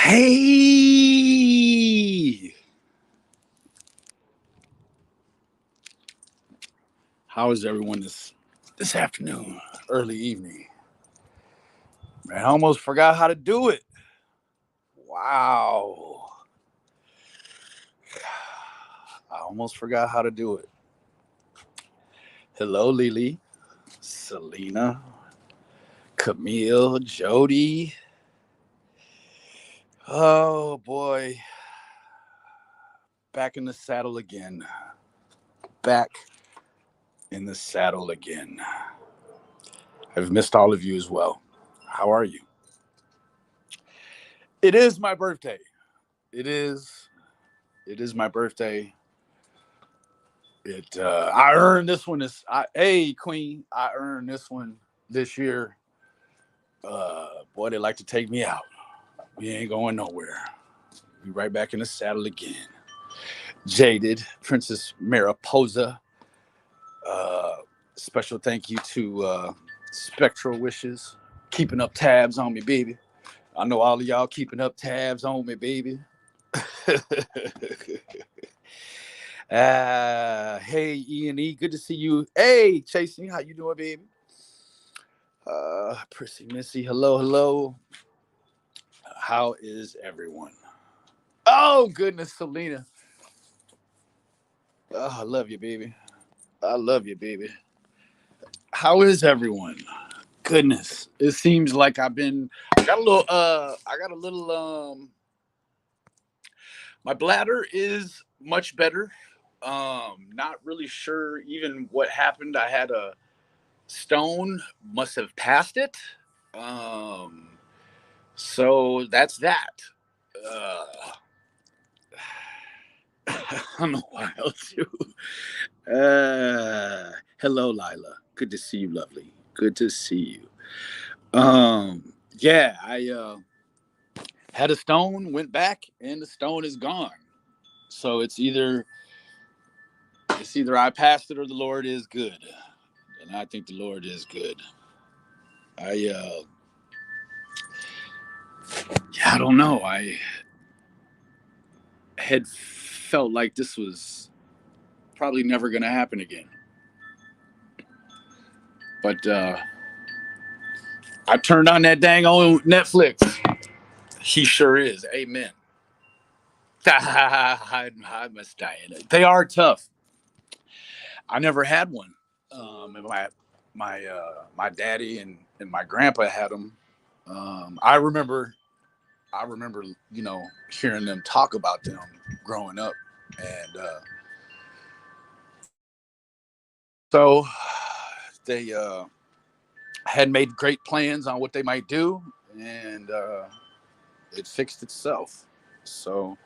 Hey, how is everyone this afternoon, early evening? Man, I almost forgot how to do it. Wow, I almost forgot how to do it. Hello, Lily, Selena, Camille, Jody. Oh boy, back in the saddle again. Back in the saddle again. I've missed all of you as well. How are you? It is my birthday. It is. It is my birthday. I earned this one. Hey Queen, I earned this one this year. Boy, they like to take me out. We ain't going nowhere. We right back in the saddle again. Jaded Princess Mariposa. Uh, Special thank you to Spectral Wishes, keeping up tabs on me, baby. I know all of y'all keeping up tabs on me, baby. Hey E&E, good to see you. Hey Chasey, how you doing, baby? Prissy Missy, hello, hello. How is everyone? Oh goodness, Selena. Oh, I love you, baby. I love you, baby. How is everyone? Goodness, it seems like I got a little. I got a little. My bladder is much better. Not really sure even what happened. I had a stone. Must have passed it. Um, so that's that. Uh, I'm a wild too. Hello, Lila. Good to see you, lovely. Good to see you. Yeah, I had a stone, went back, and the stone is gone. So it's either I passed it or the Lord is good, and I think the Lord is good. I yeah, I don't know. I had felt like this was probably never going to happen again, but I turned on that dang old Netflix. He sure is. Amen. I must die in it. They are tough. I never had one. And my daddy and my grandpa had them. I remember, hearing them talk about them growing up, and so they had made great plans on what they might do, and it fixed itself. So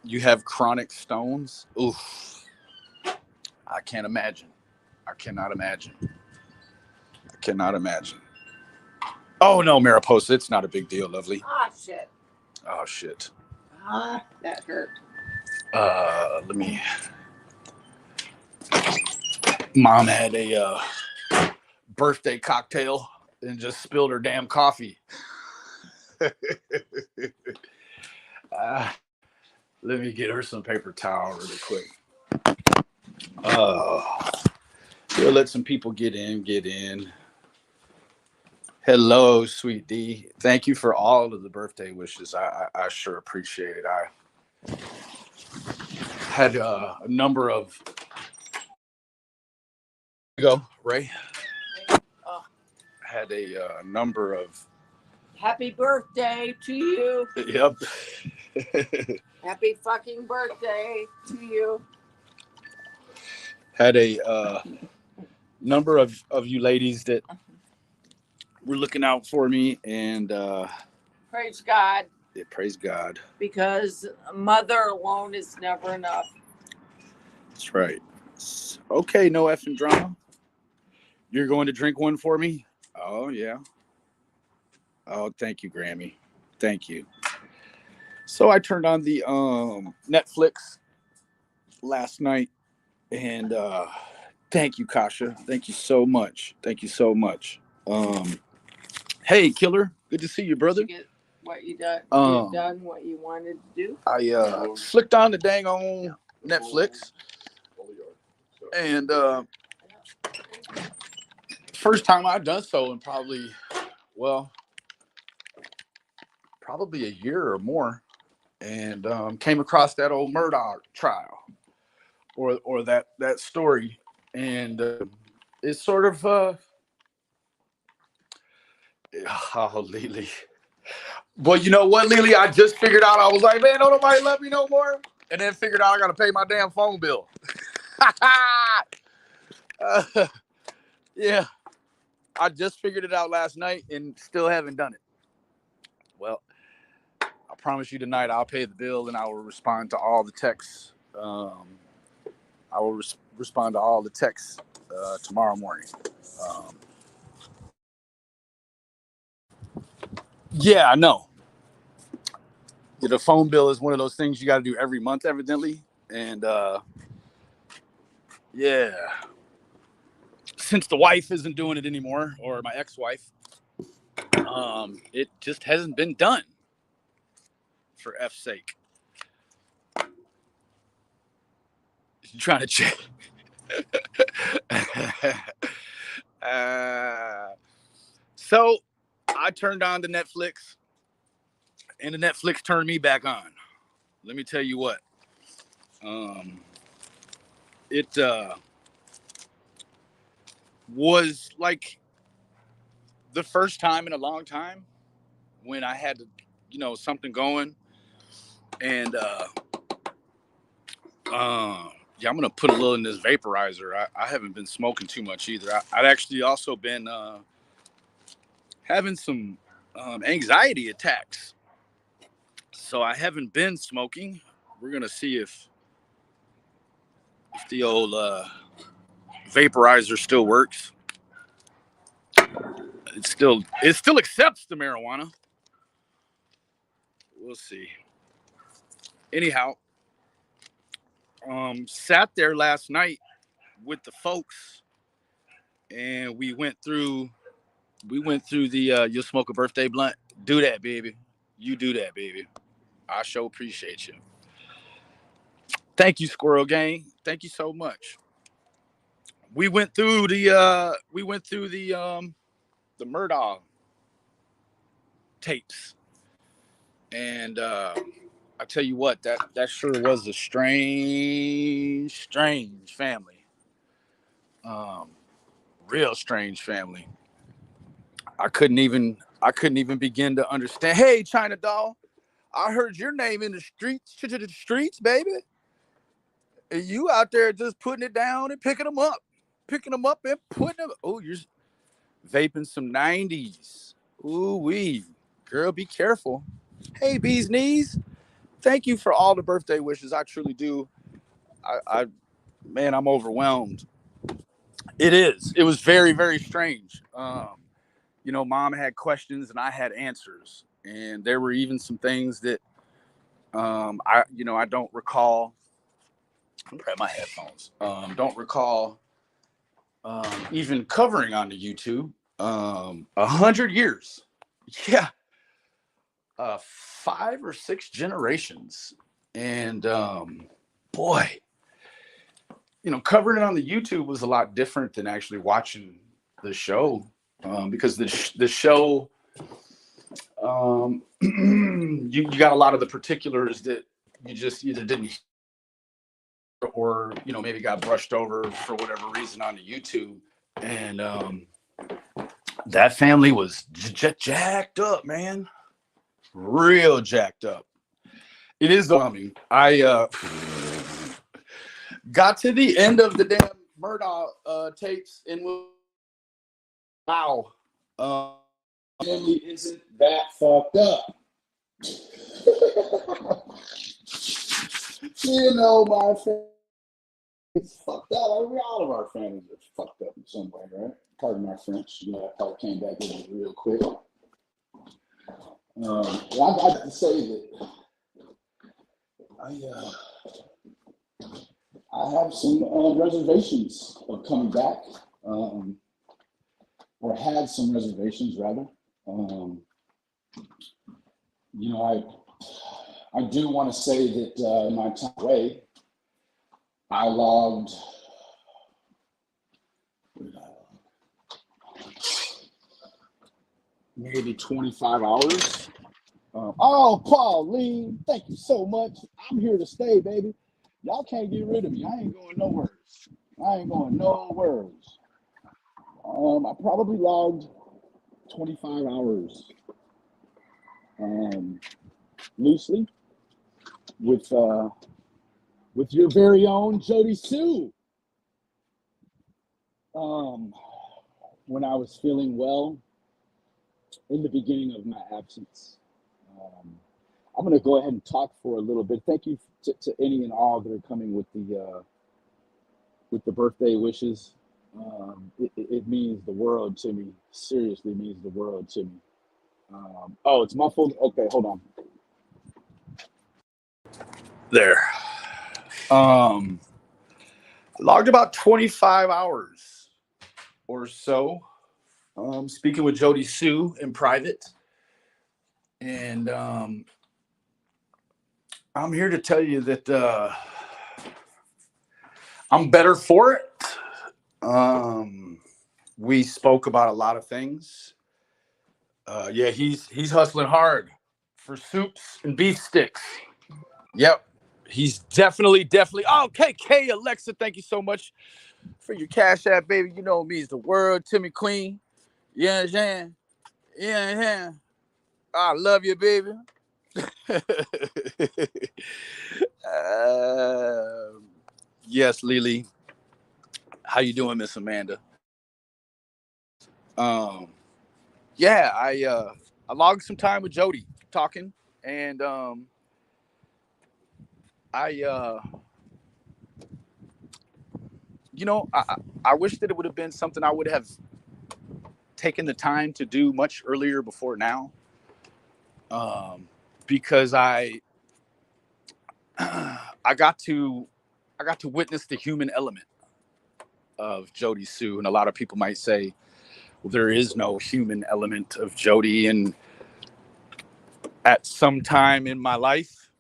you have chronic stones. Oof, I can't imagine. I cannot imagine. I cannot imagine. Oh no, Mariposa, it's not a big deal, lovely. Ah, shit. Oh shit. Ah, that hurt. Let me. Mom had a birthday cocktail and just spilled her damn coffee. uh, Let me get her some paper towel really quick. Uh, we'll let some people get in. Get in. Hello, sweet D. Thank you for all of the birthday wishes. I sure appreciate it. I had a number of go Ray. Oh, Had a number of happy birthday to you. yep. Happy fucking birthday to you. Had a number of you ladies that were looking out for me, and Praise God. yeah, praise God. Because a mother alone is never enough. That's right. Okay, no effing drama. You're going to drink one for me? Oh yeah. Oh, thank you, Grammy. Thank you. So I turned on the Netflix last night, and thank you, Kasha. Thank you so much. Thank you so much. Hey, Killer. Good to see you, brother. What you done? Um, You've done what you wanted to do. I flicked on the dang on Netflix, and first time I've done so in probably a year or more, and came across that old Murdoch trial, or that story, and it's sort of oh, Lily. Well, you know what, Lily? I just figured out. I was like, man, don't nobody love me no more. And then figured out I got to pay my damn phone bill. Yeah, I just figured it out last night and still haven't done it. Well, I promise you tonight I'll pay the bill and I will respond to all the texts. I will respond to all the texts tomorrow morning. Um, yeah, I know. The phone bill is one of those things you got to do every month, evidently. And yeah, since the wife isn't doing it anymore, or my ex-wife, it just hasn't been done. For F's sake, you trying to check. So I turned on the Netflix, and the Netflix turned me back on. Let me tell you what. It was like the first time in a long time when I had, something going, and yeah, I'm gonna put a little in this vaporizer. I haven't been smoking too much either. I've actually also been having some anxiety attacks, so I haven't been smoking. We're gonna see if the old vaporizer still works. It still accepts the marijuana. We'll see. Anyhow, sat there last night with the folks, and we went through the you'll smoke a birthday blunt. Do that, baby. You do that, baby. I sure appreciate you. Thank you, Squirrel Gang. Thank you so much. We went through the Murdoch tapes, and I tell you what, that sure was a strange family. Um, Real strange family. I couldn't even begin to understand. Hey, China doll, I heard your name in the streets, baby. And you out there just putting it down and picking them up and putting them. Oh, you're vaping some 90s. Ooh wee, girl, be careful. Hey, bees knees. Thank you for all the birthday wishes. I truly do. I man, I'm overwhelmed. It is. It was very, very strange. Mom had questions and I had answers, and there were even some things that I don't recall. Grab my headphones. Don't recall even covering on the YouTube. 100 years. Yeah, 5 or 6 generations, and boy, covering it on the YouTube was a lot different than actually watching the show, because the show, you got a lot of the particulars that you just either didn't hear, or maybe got brushed over for whatever reason on the YouTube, and that family was jacked up, man, real jacked up. It is overwhelming. I got to the end of the damn Murdoch tapes and wow, family isn't that fucked up. My family is fucked up. I mean, all of our families are fucked up in some way, right? Pardon my French. That part came back in real quick. I'd like to say that I have some reservations of coming back, or had some reservations rather. You know, I do want to say that in my time away, I logged maybe 25 hours. Oh, Pauline, thank you so much. I'm here to stay, baby. Y'all can't get rid of me. I ain't going nowhere. I ain't going nowhere. I probably logged 25 hours loosely with your very own Jody Sue. When I was feeling well in the beginning of my absence. I'm going to go ahead and talk for a little bit. Thank you to any and all that are coming with the birthday wishes. It means the world to me. Seriously means the world to me. Oh, it's muffled. Okay, hold on. There. Logged about 25 hours or so. Speaking with Jody Sue in private, and I'm here to tell you that I'm better for it. We spoke about a lot of things. Yeah, he's hustling hard for soups and beef sticks. Yep, he's definitely. Oh, KK Alexa, thank you so much for your cash app, baby. You know it means the world to me, Queen. You understand? Yeah. I love you, baby. Yes, Lily. How you doing, Miss Amanda? Yeah, I logged some time with Jody talking, and I you know, I wish that it would have been something I would have taken the time to do much earlier before now, because I got to witness the human element of Jody Sue, and a lot of people might say, well, there is no human element of Jody, and at some time in my life,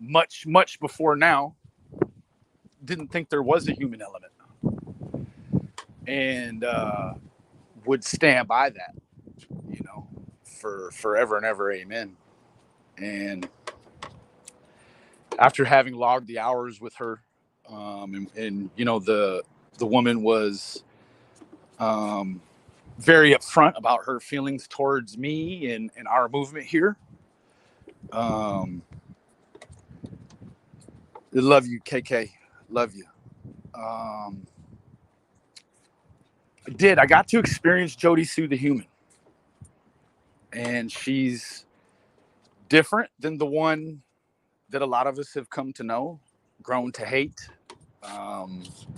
much before now, didn't think there was a human element, and would stand by that, you know, for forever and ever, amen. And after having logged the hours with her, and you know, the woman was very upfront about her feelings towards me and our movement here. Love you, KK. Love you. I got to experience Jody Sue the human, and she's different than the one that a lot of us have come to know, grown to hate.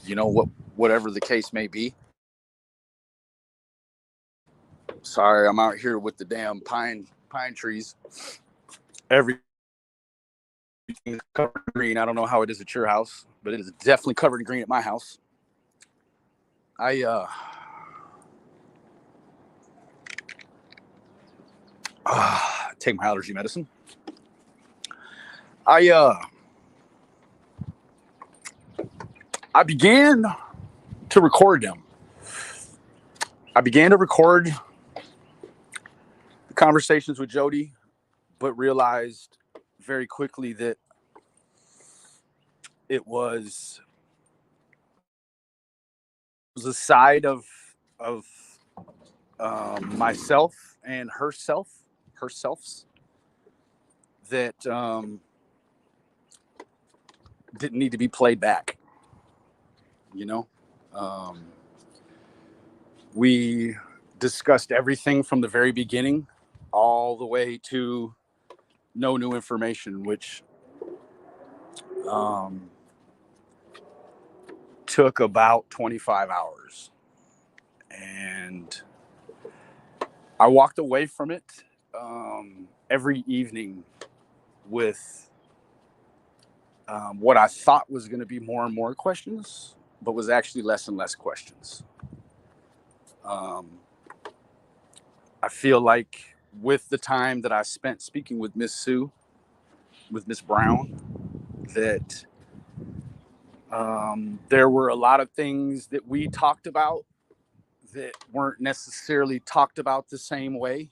You know, whatever the case may be. Sorry, I'm out here with the damn pine trees. Everything's covered in green. I don't know how it is at your house, but it is definitely covered in green at my house. I take my allergy medicine. I began to record them. I began to record the conversations with Jody, but realized very quickly that it was a side of myself and herself's that didn't need to be played back. You know, we discussed everything from the very beginning all the way to no new information, which took about 25 hours. And I walked away from it every evening with what I thought was going to be more and more questions, but was actually less and less questions. I feel like with the time that I spent speaking with Miss Sue, with Miss Brown, that there were a lot of things that we talked about that weren't necessarily talked about the same way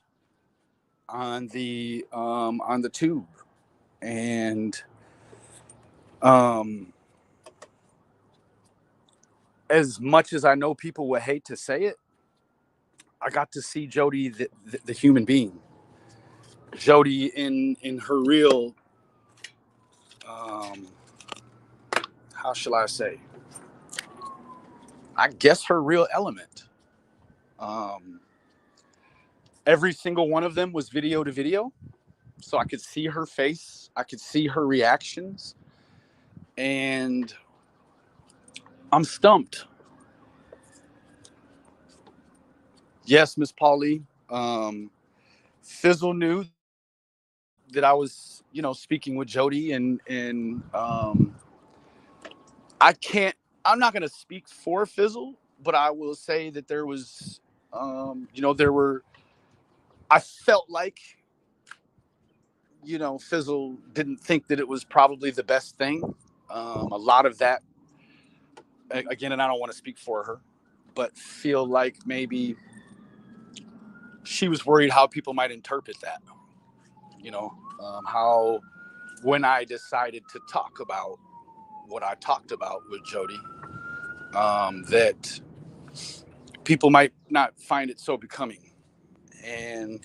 on the tube. And as much as I know people would hate to say it, I got to see Jody, the human being, Jody in her real, how shall I say, I guess her real element. Um, every single one of them was video to video, so I could see her face, I could see her reactions, and I'm stumped. Yes, Miss Paulie, Fizzle knew that I was, speaking with Jody, and I can't. I'm not going to speak for Fizzle, but I will say that there was, there were. I felt like, Fizzle didn't think that it was probably the best thing. A lot of that, again, and I don't want to speak for her, but feel like maybe she was worried how people might interpret that. How when I decided to talk about what I talked about with Jody, that people might not find it so becoming. And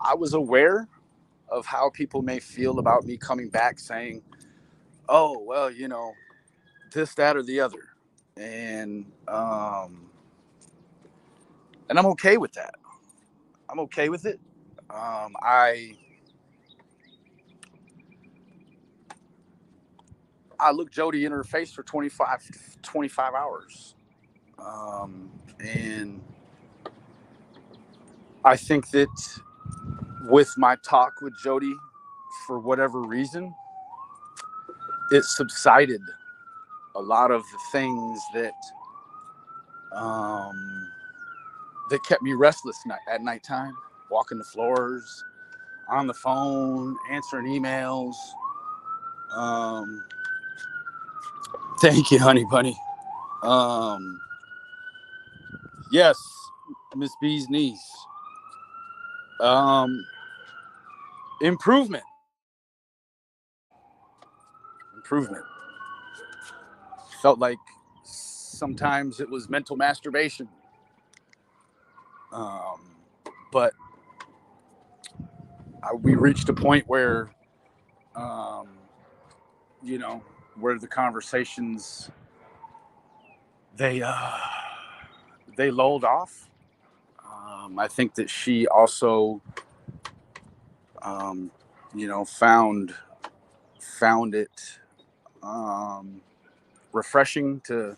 I was aware of how people may feel about me coming back saying, oh, well, this, that, or the other. And I'm okay with that. I'm okay with it. I looked Jody in her face for 25 hours. And I think that with my talk with Jody, for whatever reason, it subsided a lot of the things um, that kept me restless at nighttime, walking the floors, on the phone, answering emails. Um, Thank you, honey bunny. Um, yes, Miss B's niece. Um, improvement. Improvement. Felt like sometimes it was mental masturbation. Um, but we reached a point where, um, you know, where the conversations they uh, they lulled off. I think that she also, um, found it refreshing to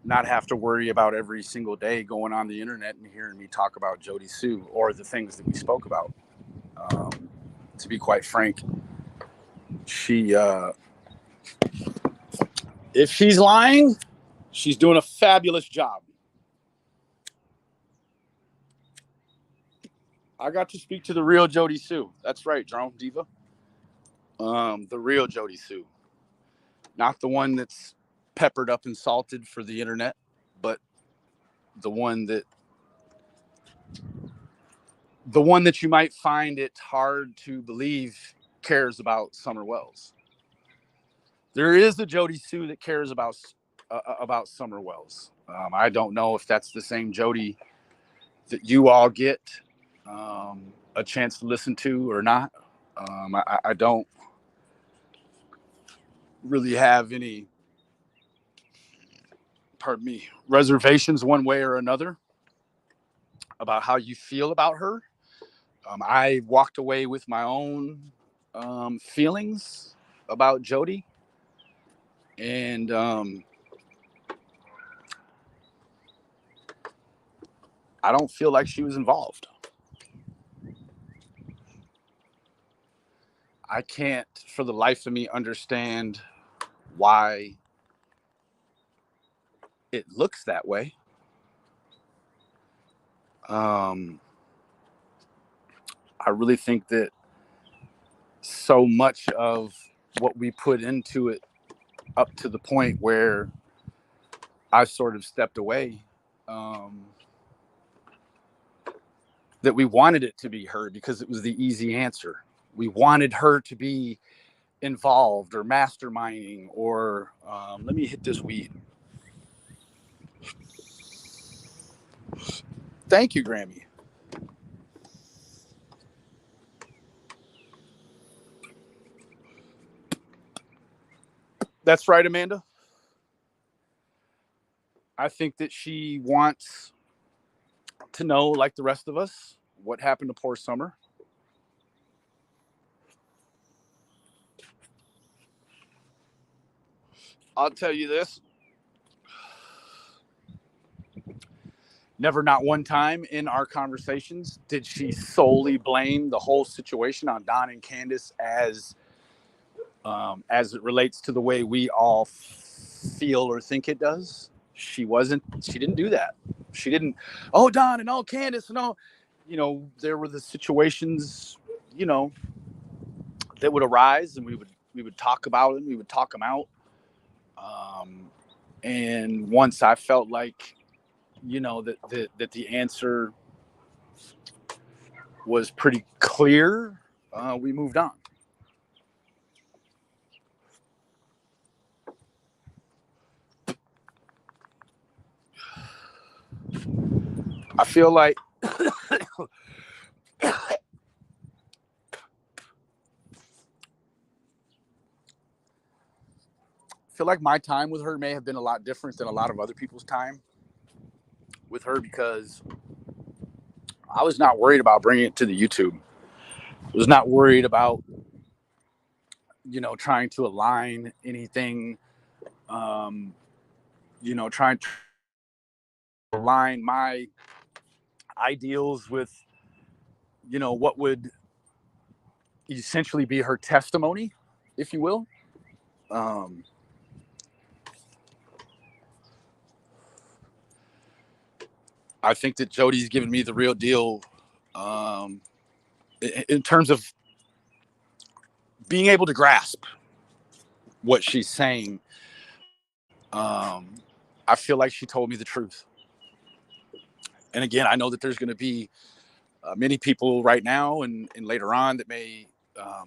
not have to worry about every single day going on the internet and hearing me talk about Jody Sue or the things that we spoke about. To be quite frank, she, if she's lying, she's doing a fabulous job. I got to speak to the real Jody Sue. That's right, Drone Diva. The real Jody Sue, not the one that's peppered up and salted for the internet, but the one that you might find it hard to believe cares about Summer Wells. There is a Jody Sue that cares about Summer Wells. I don't know if that's the same Jody that you all get a chance to listen to or not. I don't really have any, pardon me, reservations one way or another about how you feel about her. I walked away with my own feelings about Jody, and I don't feel like she was involved. I can't, for the life of me, understand why it looks that way. Um, I really think that so much of what we put into it up to the point where I sort of stepped away, that we wanted it to be her because it was the easy answer. We wanted her to be involved or masterminding or let me hit this weed. Thank you, Grammy. That's right, Amanda. I think that she wants to know, like the rest of us, what happened to poor Summer. I'll tell you this. Never, not one time in our conversations did she solely blame the whole situation on Don and Candace as it relates to the way we all feel or think it does. She didn't do that. She didn't, oh, Don and oh, Candace and oh, there were the situations, that would arise and we would talk about them. We would talk them out. And once I felt like, that the answer was pretty clear, we moved on. I feel like my time with her may have been a lot different than a lot of other people's time with her because I was not worried about bringing it to the YouTube. I was not worried about, trying to align anything, trying to align my ideals with, what would essentially be her testimony, if you will. I think that Jody's given me the real deal, in terms of being able to grasp what she's saying. I feel like she told me the truth. And again, I know that there's going to be many people right now and later on that may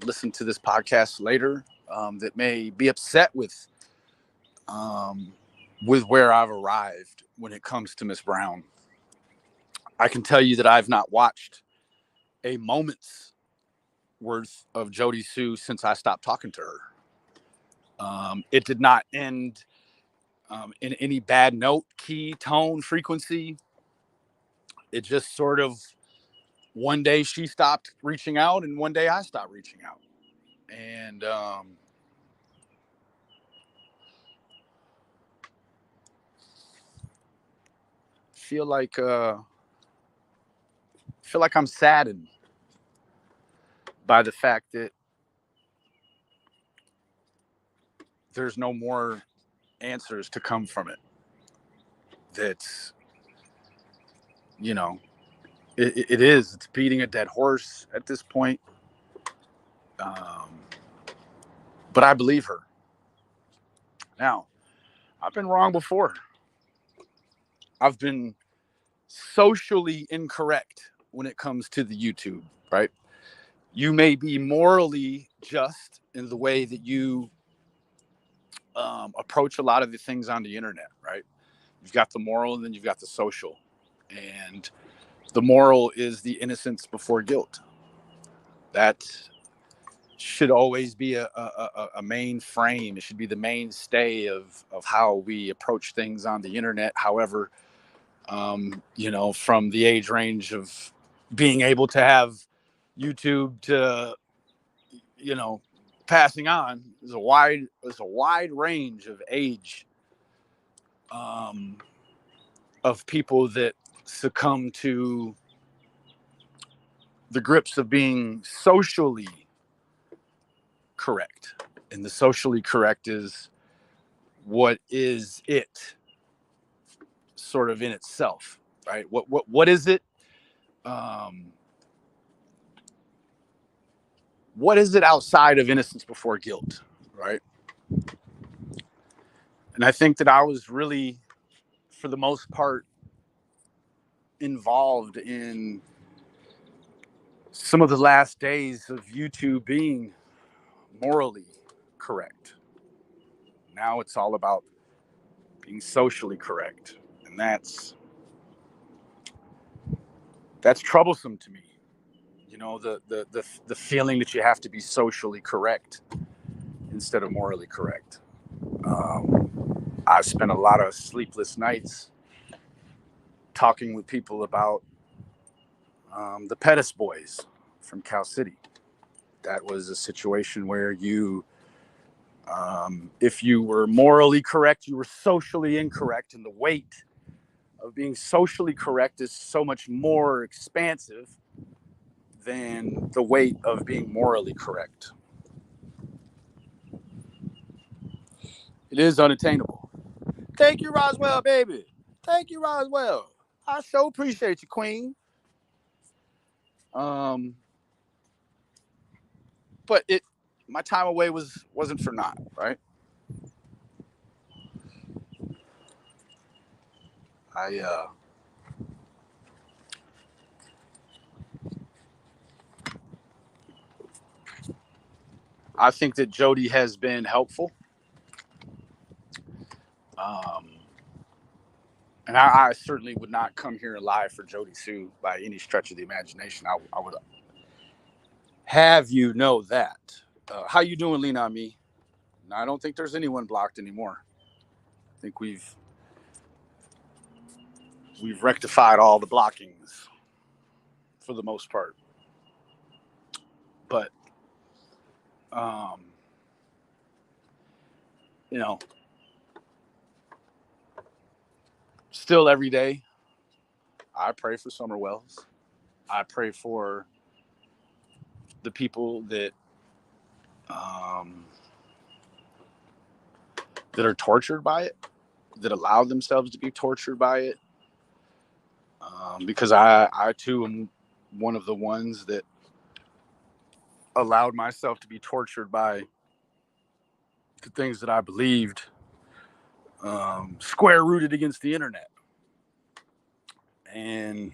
listen to this podcast later, that may be upset with where I've arrived when it comes to Miss Brown. I can tell you that I've not watched a moment's worth of Jody Sue since I stopped talking to her. It did not end in any bad note, key, tone, frequency. It just sort of, one day she stopped reaching out and one day I stopped reaching out. And feel like I'm saddened by the fact that there's no more answers to come from it. That's, it's beating a dead horse at this point. But I believe her. Now, I've been wrong before. I've been socially incorrect when it comes to the YouTube, right? You may be morally just in the way that you approach a lot of the things on the internet, right? You've got the moral and then you've got the social. And the moral is the innocence before guilt. That should always be a main frame. It should be the mainstay of how we approach things on the internet. However, from the age range of being able to have YouTube to, passing on, there's a wide range of age, of people that succumb to the grips of being socially correct. And the socially correct is what is it sort of in itself, right? What is it? what is it outside of innocence before guilt, right? And I think that I was really, for the most part, involved in some of the last days of YouTube being morally correct. Now it's all about being socially correct, and that's troublesome to me. You know, the feeling that you have to be socially correct instead of morally correct. I've spent a lot of sleepless nights talking with people about the Pettis boys from Cal City. That was a situation where if you were morally correct, you were socially incorrect, and the weight of being socially correct is so much more expansive than the weight of being morally correct. It is unattainable. Thank you, Roswell, baby. Thank you, Roswell. I so appreciate you, Queen. But my time away wasn't for naught, right? I think that Jody has been helpful. And I certainly would not come here and lie for Jody Sue by any stretch of the imagination. I would have you know that. How you doing, Lean on Me? No, I don't think there's anyone blocked anymore. I think we've rectified all the blockings for the most part. But you know, still every day I pray for Summer Wells. I pray for the people that that are tortured by it, that allow themselves to be tortured by it. Because I too am one of the ones that allowed myself to be tortured by the things that I believed, square rooted against the internet. And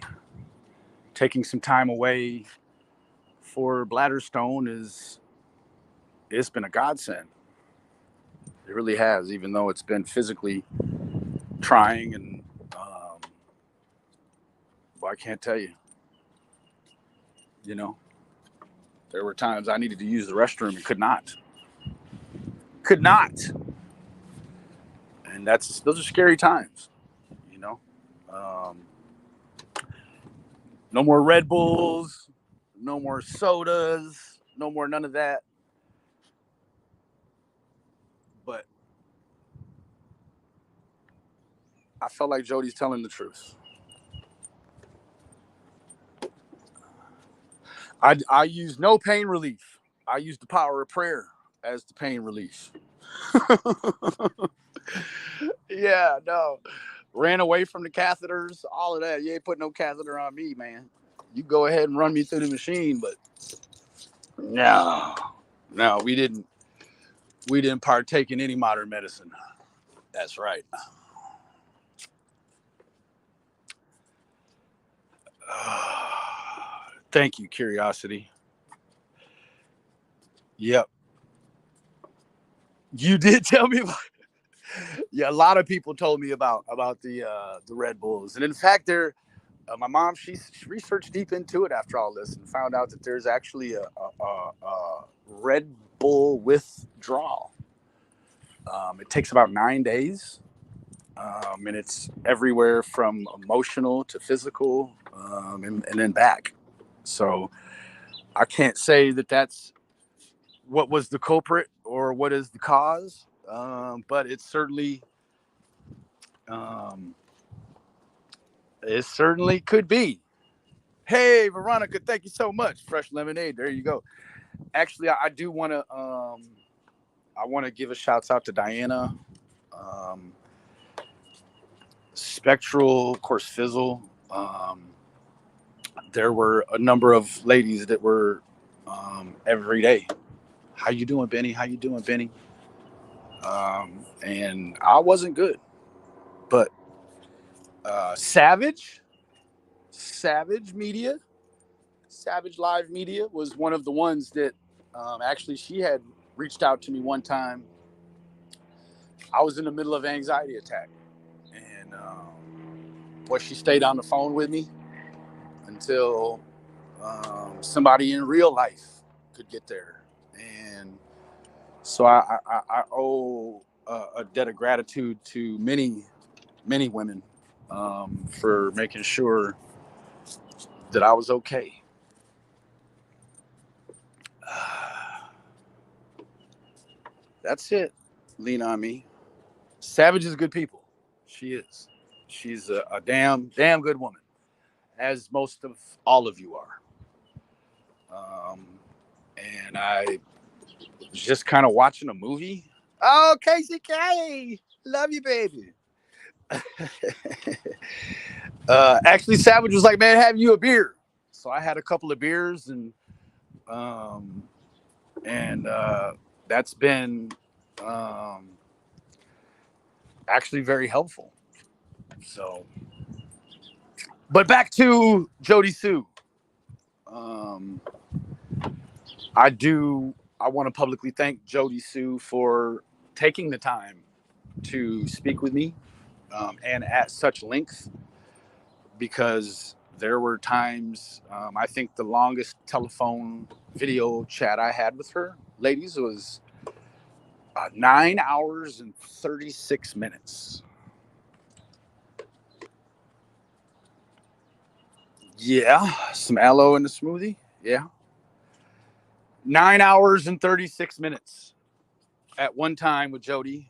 taking some time away for Bladderstone it's been a godsend. It really has, even though it's been physically trying, and well, I can't tell you. You know, there were times I needed to use the restroom and could not. And those are scary times, you know. No more Red Bulls, no more sodas, no more none of that. But I felt like Jody's telling the truth. I use no pain relief. I use the power of prayer as the pain relief. Yeah, no. Ran away from the catheters, all of that. You ain't putting no catheter on me, man. You go ahead and run me through the machine, but no, we didn't partake in any modern medicine. That's right. Thank you, Curiosity. Yep. You did tell me about. Yeah, a lot of people told me about the Red Bulls, and in fact, my mom she researched deep into it after all this and found out that there's actually a Red Bull withdrawal. It takes about 9 days, and it's everywhere from emotional to physical, and then back. So I can't say that that's what was the culprit or what is the cause, but it certainly could be. Hey, Veronica, thank you so much. Fresh lemonade. There you go. Actually, I do want to. I want to give a shout out to Diana, Spectral, of course, Fizzle. There were a number of ladies that were every day. How you doing, Benny? How you doing, Benny? And I wasn't good, but Savage Media, Savage Live Media was one of the ones that actually she had reached out to me one time. I was in the middle of an anxiety attack, and boy, she stayed on the phone with me until somebody in real life could get there. And so I owe a debt of gratitude to many women for making sure that I was okay. That's it. Lean on me. Savage is good people. She is. She's a damn good woman, as most of all of you are. Um, and I was just kind of watching a movie. Oh, Casey K, love you, baby. Actually, Savage was like, "Man, have you a beer?" So I had a couple of beers, um, and that's been um, actually very helpful. So, but back to Jody Sue. Um, I do. I want to publicly thank Jody Sue for taking the time to speak with me and at such length, because there were times, I think the longest telephone video chat I had with her, ladies, was 9 hours and 36 minutes. Yeah, some aloe in the smoothie. Yeah. 9 hours and 36 minutes at one time with Jody,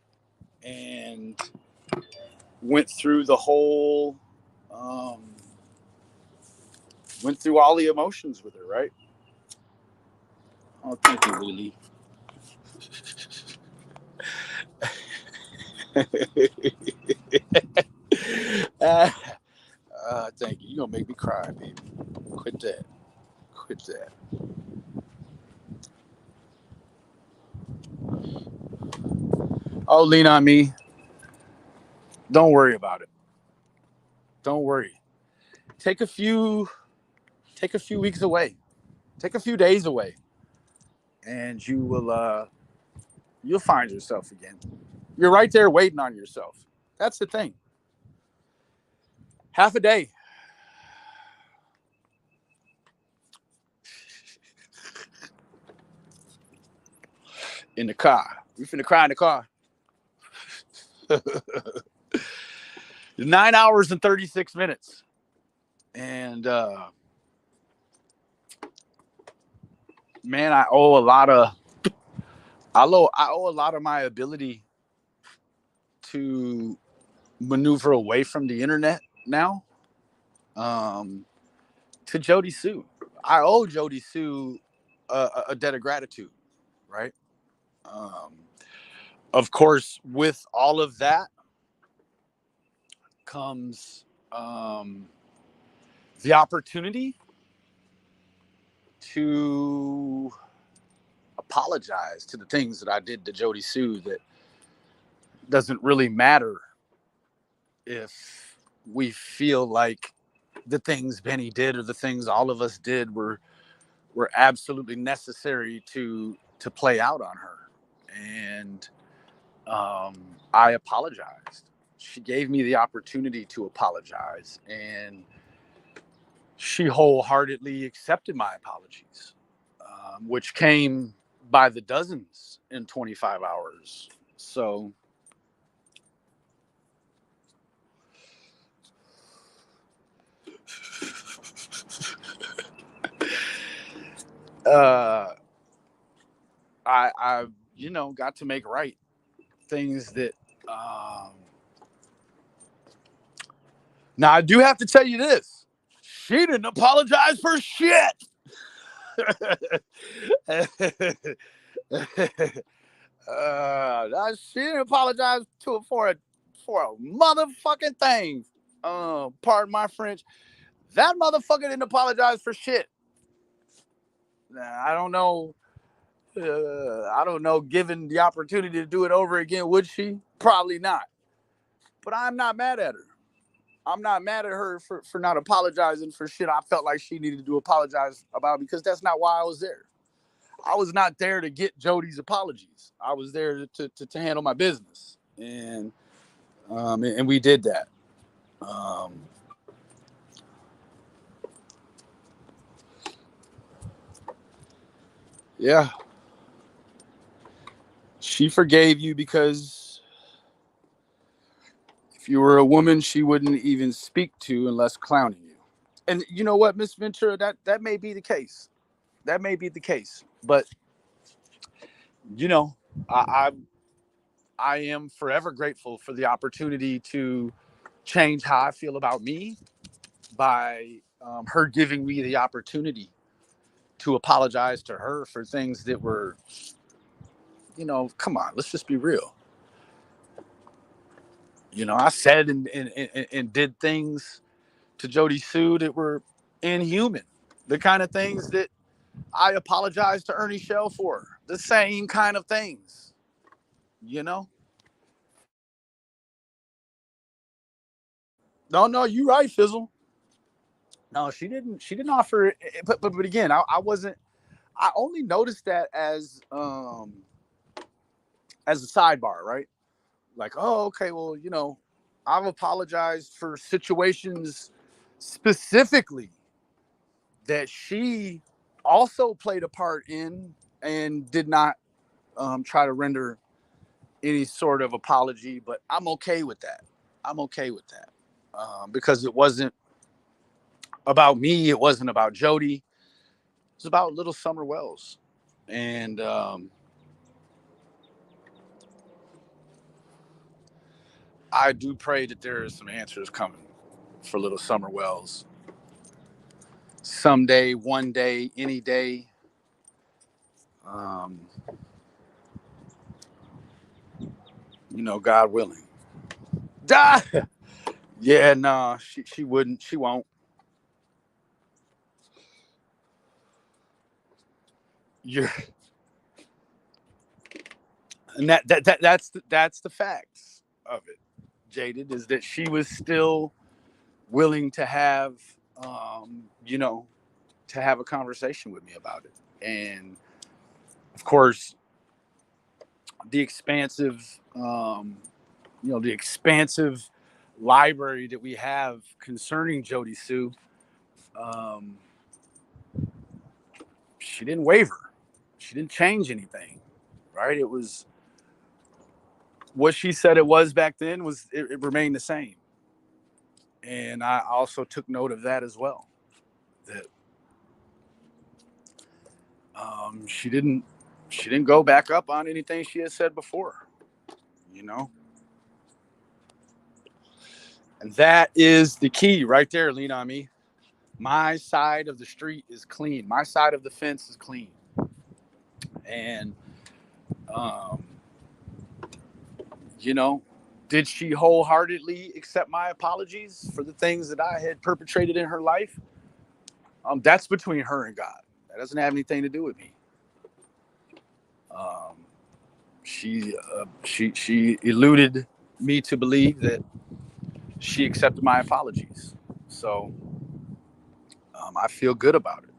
and went through the whole, um, went through all the emotions with her, right? Oh, thank you, Lily. uh, Thank you. You're gonna make me cry, baby. Quit that. Quit that. Oh, lean on me. Don't worry about it. Don't worry. Take a few. Take a few weeks away. Take a few days away, and you will. You'll find yourself again. You're right there waiting on yourself. That's the thing. Half a day. In the car. We finna cry in the car. 9 hours and 36 minutes. And man, I owe a lot of my ability to maneuver away from the internet now, um, to Jody Sue. I owe Jody Sue a debt of gratitude, right? Um, of course, with all of that comes the opportunity to apologize to the things that I did to Jody Sue. That doesn't really matter if we feel like the things Benny did or the things all of us did were absolutely necessary to play out on her. And I apologized. She gave me the opportunity to apologize, and she wholeheartedly accepted my apologies, which came by the dozens in 25 hours. So uh, I got to make right things that. Now I do have to tell you this: she didn't apologize for shit. She didn't apologize to for a motherfucking thing. Pardon my French. That motherfucker didn't apologize for shit. I don't know. I don't know. Given the opportunity to do it over again, would she? Probably not. But I'm not mad at her. I'm not mad at her for not apologizing for shit I felt like she needed to apologize about, because that's not why I was there. I was not there to get Jody's apologies. I was there to handle my business, and we did that. Um, yeah, she forgave you because if you were a woman, she wouldn't even speak to unless clowning you. And you know what, Miss Ventura, that may be the case. That may be the case. But you know, I I am forever grateful for the opportunity to change how I feel about me by her giving me the opportunity to apologize to her for things that were, come on, let's just be real. I said and did things to Jody Sue that were inhuman. The kind of things that I apologized to Ernie Shell for. The same kind of things, you know? No, no, you right, Fizzle. No, she didn't offer it. But again, I wasn't. I only noticed that as a sidebar, right? Like, oh, okay, well, I've apologized for situations specifically that she also played a part in and did not try to render any sort of apology. But I'm okay with that. I'm okay with that because it wasn't about me. It wasn't about Jody. It's about little Summer Wells. And I do pray that there is some answers coming for little Summer Wells someday, one day, any day. Um, God willing. Die. Yeah, no, she wouldn't. She won't. You're, and that's the facts of it. Jaded is that she was still willing to have, um, you know, to have a conversation with me about it, and of course, the expansive, the expansive library that we have concerning Jody Sue. Um, she didn't waver. She didn't change anything, right? It was what she said it was back then. It remained the same, and I also took note of that as well. That she didn't go back up on anything she had said before, you know, and that is the key right there. Lean on me. My side of the street is clean. My side of the fence is clean, and um, you know, did she wholeheartedly accept my apologies for the things that I had perpetrated in her life? That's between her and God. That doesn't have anything to do with me. Um, she eluded me to believe that she accepted my apologies. So I feel good about it.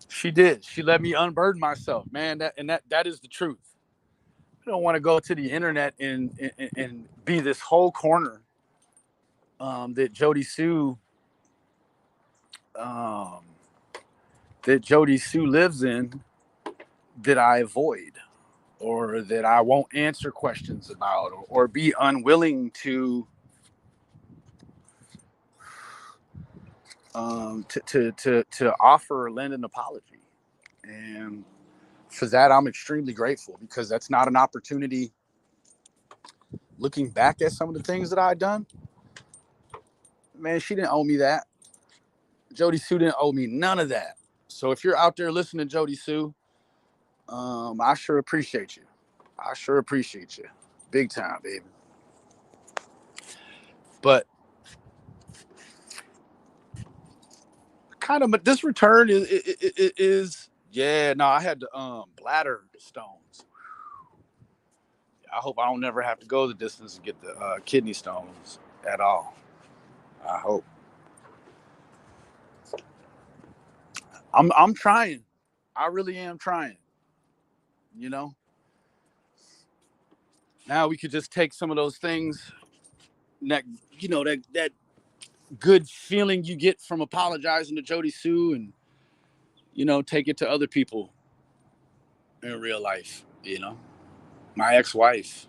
She did. She let me unburden myself, man. That is the truth. I don't want to go to the internet and be this whole corner that um, Jody Sue lives in, that I avoid, or that I won't answer questions about, or be unwilling to offer or lend an apology. And for that, I'm extremely grateful, because that's not an opportunity. Looking back at some of the things that I've done, man, she didn't owe me that. Jody Sue didn't owe me none of that. So if you're out there listening, Jody Sue, I sure appreciate you. I sure appreciate you. Big time, baby. But kind of, but this return is yeah. No, I had the bladder stones. I hope I don't never have to go the distance and get the kidney stones at all. I hope. I'm trying. I really am trying. You know. Now we could just take some of those things that that good feeling you get from apologizing to Jody Sue, and take it to other people in real life. My ex-wife,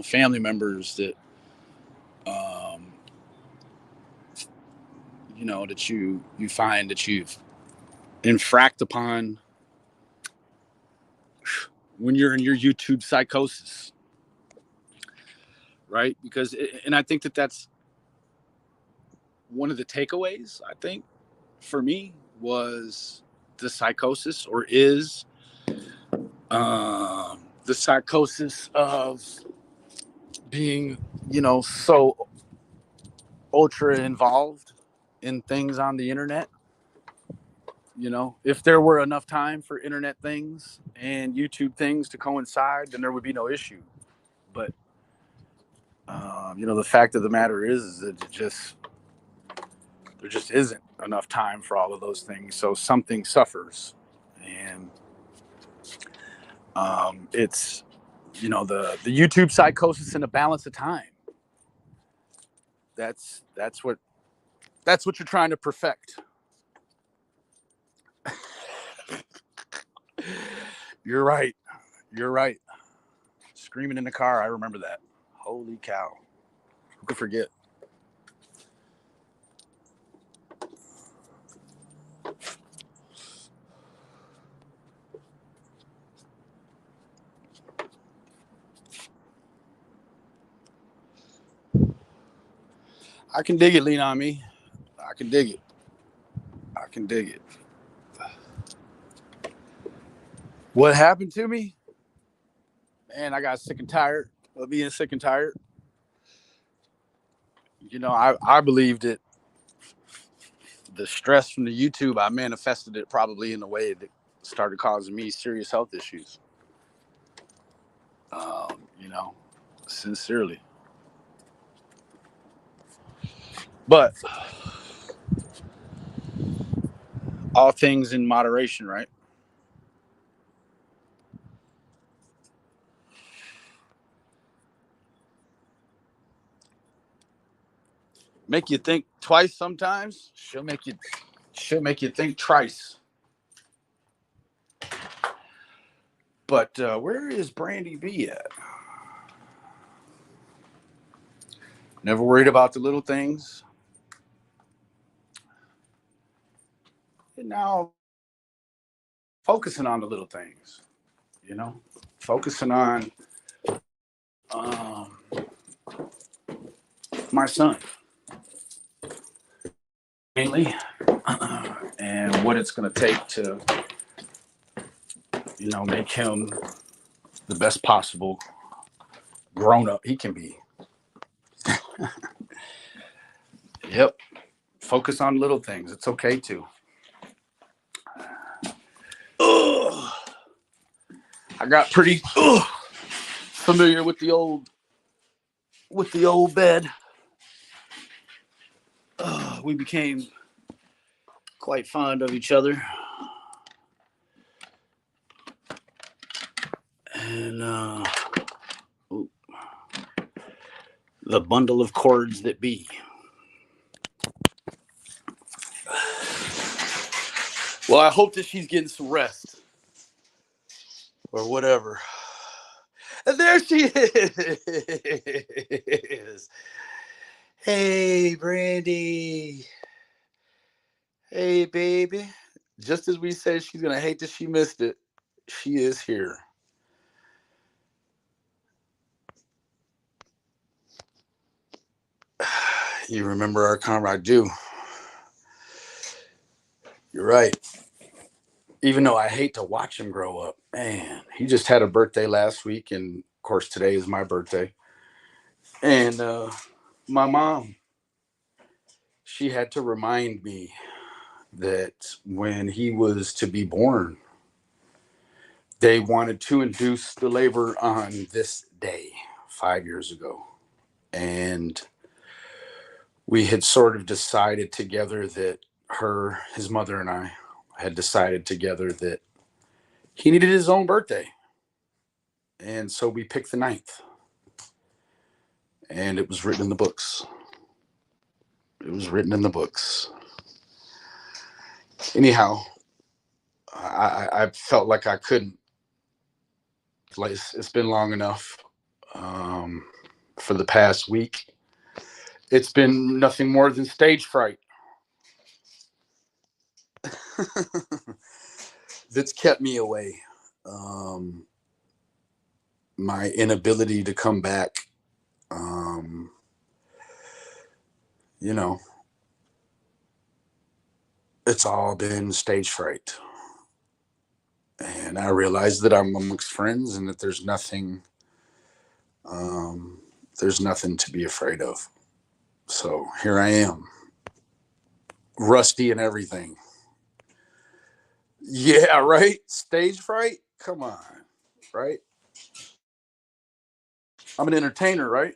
family members that um, that you find that you've infract upon when you're in your YouTube psychosis, right? And I think that that's one of the takeaways. I think for me was the psychosis, or is the psychosis of being, so ultra involved in things on the internet. If there were enough time for internet things and YouTube things to coincide, then there would be no issue. But the fact of the matter is that there just isn't enough time for all of those things. So something suffers, and it's the YouTube psychosis and the balance of time. That's what you're trying to perfect. You're right. You're right. Screaming in the car. I remember that. Holy cow. Who could forget? I can dig it, lean on me. I can dig it. I can dig it. What happened to me? Man, I got sick and tired of being sick and tired. I believed it. The stress from the YouTube, I manifested it probably in a way that started causing me serious health issues. You know, sincerely. But all things in moderation, right? Make you think twice sometimes. She'll make you think twice. But where is Brandy B at? Never worried about the little things. And now focusing on the little things, focusing on um, my son mainly, and what it's going to take to, make him the best possible grown up he can be. Yep. Focus on little things. It's okay too. Ugh. I got pretty familiar with the old bed. We became quite fond of each other, and the bundle of cords that be. Well, I hope that she's getting some rest or whatever. And there she is. Hey, Brandy. Hey, baby. Just as we said she's going to hate that she missed it, she is here. You remember our conversation? I do. You're right. Even though I hate to watch him grow up, man, he just had a birthday last week, and of course today is my birthday. And my mom, she had to remind me that when he was to be born, they wanted to induce the labor on this day 5 years ago. And we had sort of decided together that his mother and I had decided together that he needed his own birthday. And so we picked the 9th. And it was written in the books. It was written in the books. Anyhow, I felt like I couldn't. Like it's been long enough. For the past week, it's been nothing more than stage fright that's kept me away. My inability to come back. You know, it's all been stage fright. And I realize that I'm amongst friends and that there's nothing to be afraid of. So here I am, rusty and everything. Yeah, right? Stage fright? Come on, right? I'm an entertainer, right?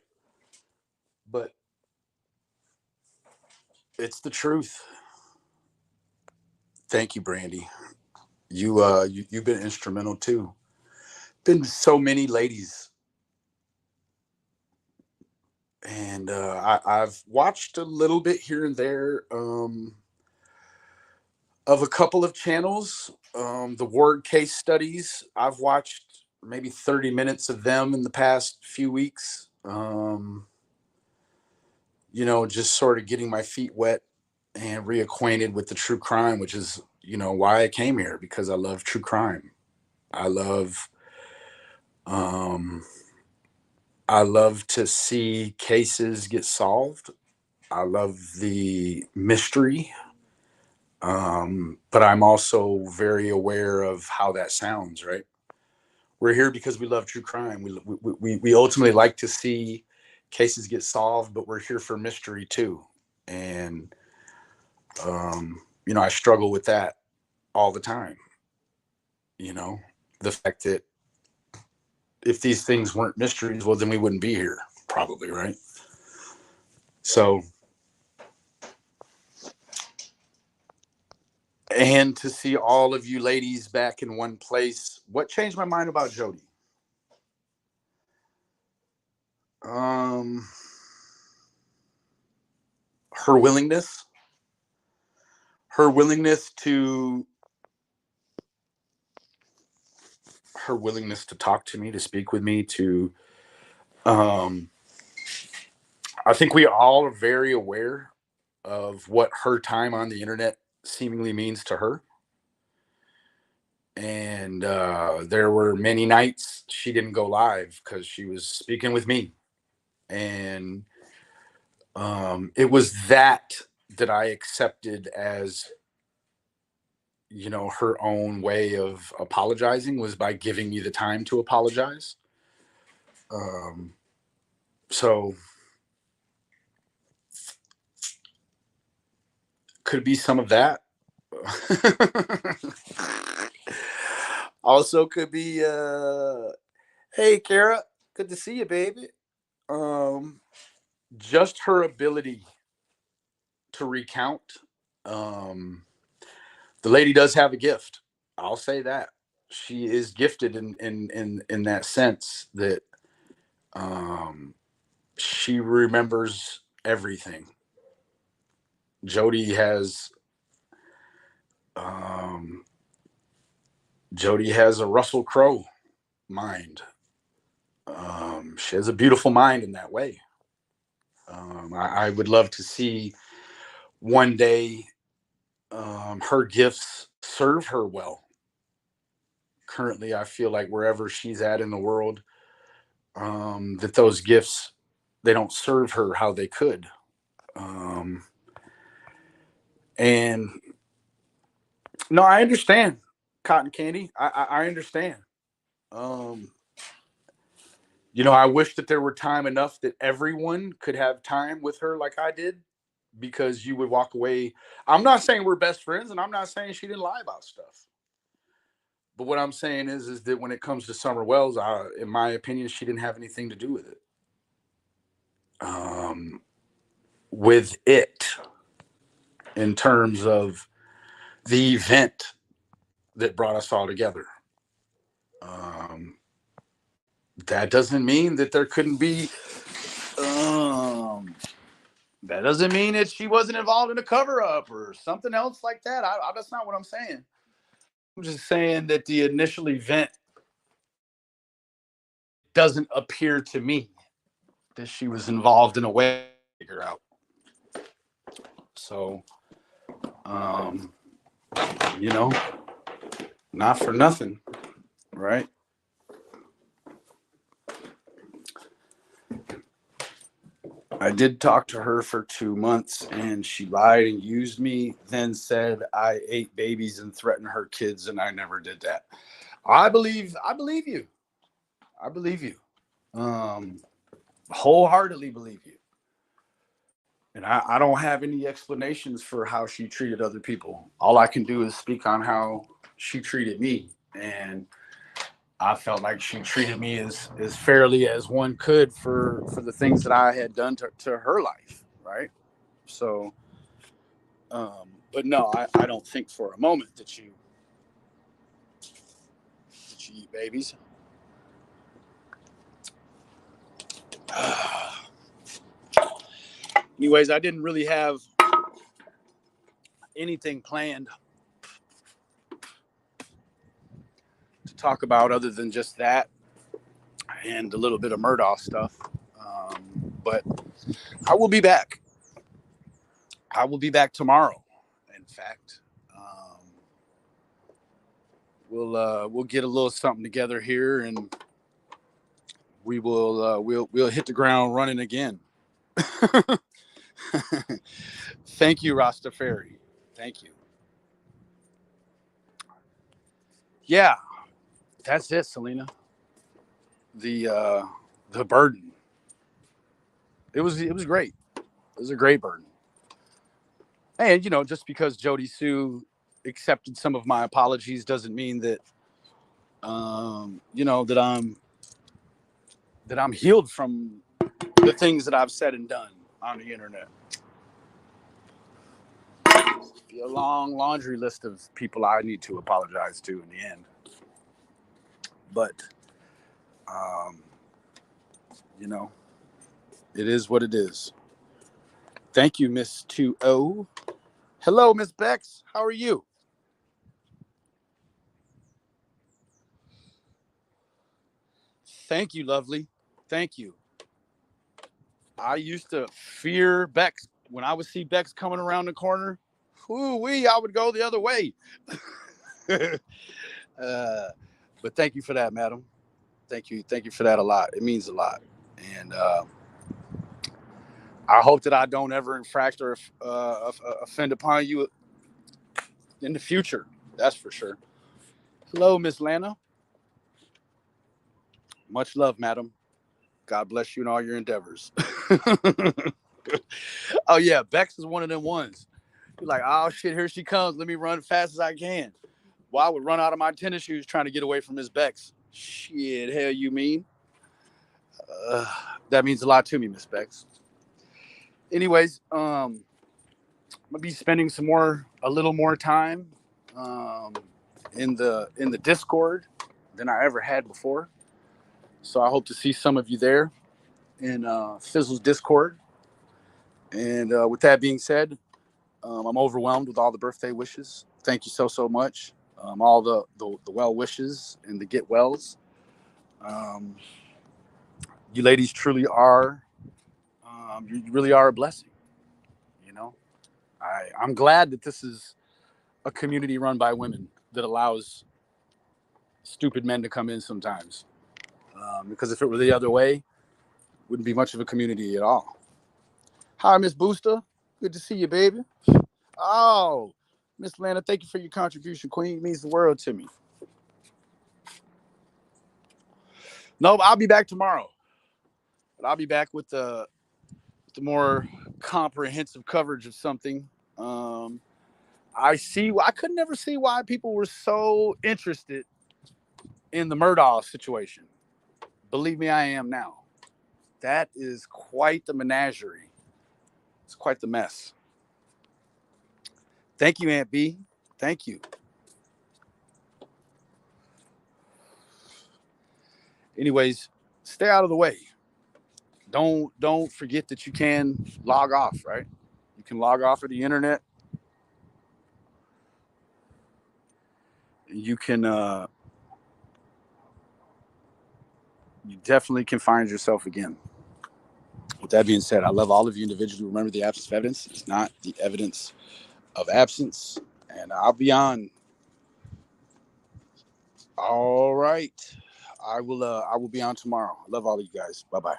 But it's the truth. Thank you, Brandy. You've been instrumental too. Been so many ladies, and I've watched a little bit here and there of a couple of channels. The word case studies. I've watched maybe 30 minutes of them in the past few weeks. Just sort of getting my feet wet and reacquainted with the true crime, which is, why I came here, because I love true crime. I love, um, I love to see cases get solved. I love the mystery. But I'm also very aware of how that sounds, right? We're here because we love true crime. We ultimately like to see cases get solved, but we're here for mystery too. And I struggle with that all the time. You know, the fact that if these things weren't mysteries, well, then we wouldn't be here, probably, right? So, and to see all of you ladies back in one place, what changed my mind about Jody? Um, her willingness, her willingness to, her willingness to talk to me, to speak with me, to, um, I think we all are very aware of what her time on the internet seemingly means to her. And there were many nights she didn't go live because she was speaking with me. And it was that I accepted as, her own way of apologizing, was by giving me the time to apologize. Um, so could be some of that. Also could be, hey, Kara, good to see you, baby. Um, just her ability to recount. Um, the lady does have a gift. I'll say that she is gifted in that sense that um, she remembers everything. Jody has um, Jody has a Russell Crowe mind. She has a beautiful mind in that way. I would love to see one day her gifts serve her well. Currently, I feel like wherever she's at in the world, that those gifts, they don't serve her how they could. Um, and no, I understand, Cotton Candy. I understand. Um, I wish that there were time enough that everyone could have time with her like I did. because you would walk away. I'm not saying we're best friends, and I'm not saying she didn't lie about stuff. But what I'm saying is that when it comes to Summer Wells, in my opinion, she didn't have anything to do with it. Um, with it, in terms of the event that brought us all together. Um, that doesn't mean that there couldn't be. That doesn't mean that she wasn't involved in a cover up or something else like that. That's not what I'm saying. I'm just saying that the initial event doesn't appear to me that she was involved in a way to figure out. So, um, you know, not for nothing, right? I did talk to her for 2 months and she lied and used me, then said I ate babies and threatened her kids, and I never did that. I believe you. I believe you. Um, wholeheartedly believe you. And I don't have any explanations for how she treated other people. All I can do is speak on how she treated me. And I felt like she treated me as fairly as one could for the things that I had done to her life, right? So, but no, I don't think for a moment that you eat babies. Anyways, I didn't really have anything planned to talk about other than just that and a little bit of Murdoch stuff. But I will be back. I will be back tomorrow. In fact, we'll get a little something together here, and we'll hit the ground running again. Thank you, Rastafari. Thank you. Yeah, that's it, Selena. The burden. It was great. It was a great burden. And just because Jody Sue accepted some of my apologies doesn't mean that that I'm healed from the things that I've said and done on the internet. Be a long laundry list of people I need to apologize to in the end. But um, you know, it is what it is. Thank you, Miss 2O. Hello, Miss Bex. How are you? Thank you, lovely. Thank you. I used to fear Bex. When I would see Bex coming around the corner, whoo-wee, I would go the other way. uh, but thank you for that, madam. Thank you for that a lot. It means a lot, and I hope that I don't ever infract or offend upon you in the future. That's for sure. Hello, Miss Lana. Much love, madam. God bless you in all your endeavors. Oh yeah, Bex is one of them ones. You're like, oh shit, here she comes. Let me run as fast as I can. Well, I would run out of my tennis shoes trying to get away from Miss Bex. Shit, hell you mean? Uh, that means a lot to me, Miss Bex. Anyways, I'm gonna be spending a little more time um, in the Discord than I ever had before. So I hope to see some of you there in Fizzle's Discord. And with that being said, I'm overwhelmed with all the birthday wishes. Thank you so much. All the well wishes and the get wells. Um, you ladies truly are. You really are a blessing. You know, I'm glad that this is a community run by women that allows stupid men to come in sometimes. Because if it were the other way, wouldn't be much of a community at all. Hi, Miss Booster. Good to see you, baby. Oh, Miss Lana, thank you for your contribution, Queen. It means the world to me. No, I'll be back tomorrow. But I'll be back with the more comprehensive coverage of something. I could never see why people were so interested in the Murdaugh situation. Believe me, I am now. That is quite the menagerie. It's quite the mess. Thank you, Aunt B. Thank you. Anyways, stay out of the way. Don't forget that you can log off, right? You can log off of the internet. You can you definitely can find yourself again. With that being said, I love all of you individually. Remember, the absence of evidence is not the evidence of absence. And I'll be on. All right. I will be on tomorrow. I love all of you guys. Bye-bye.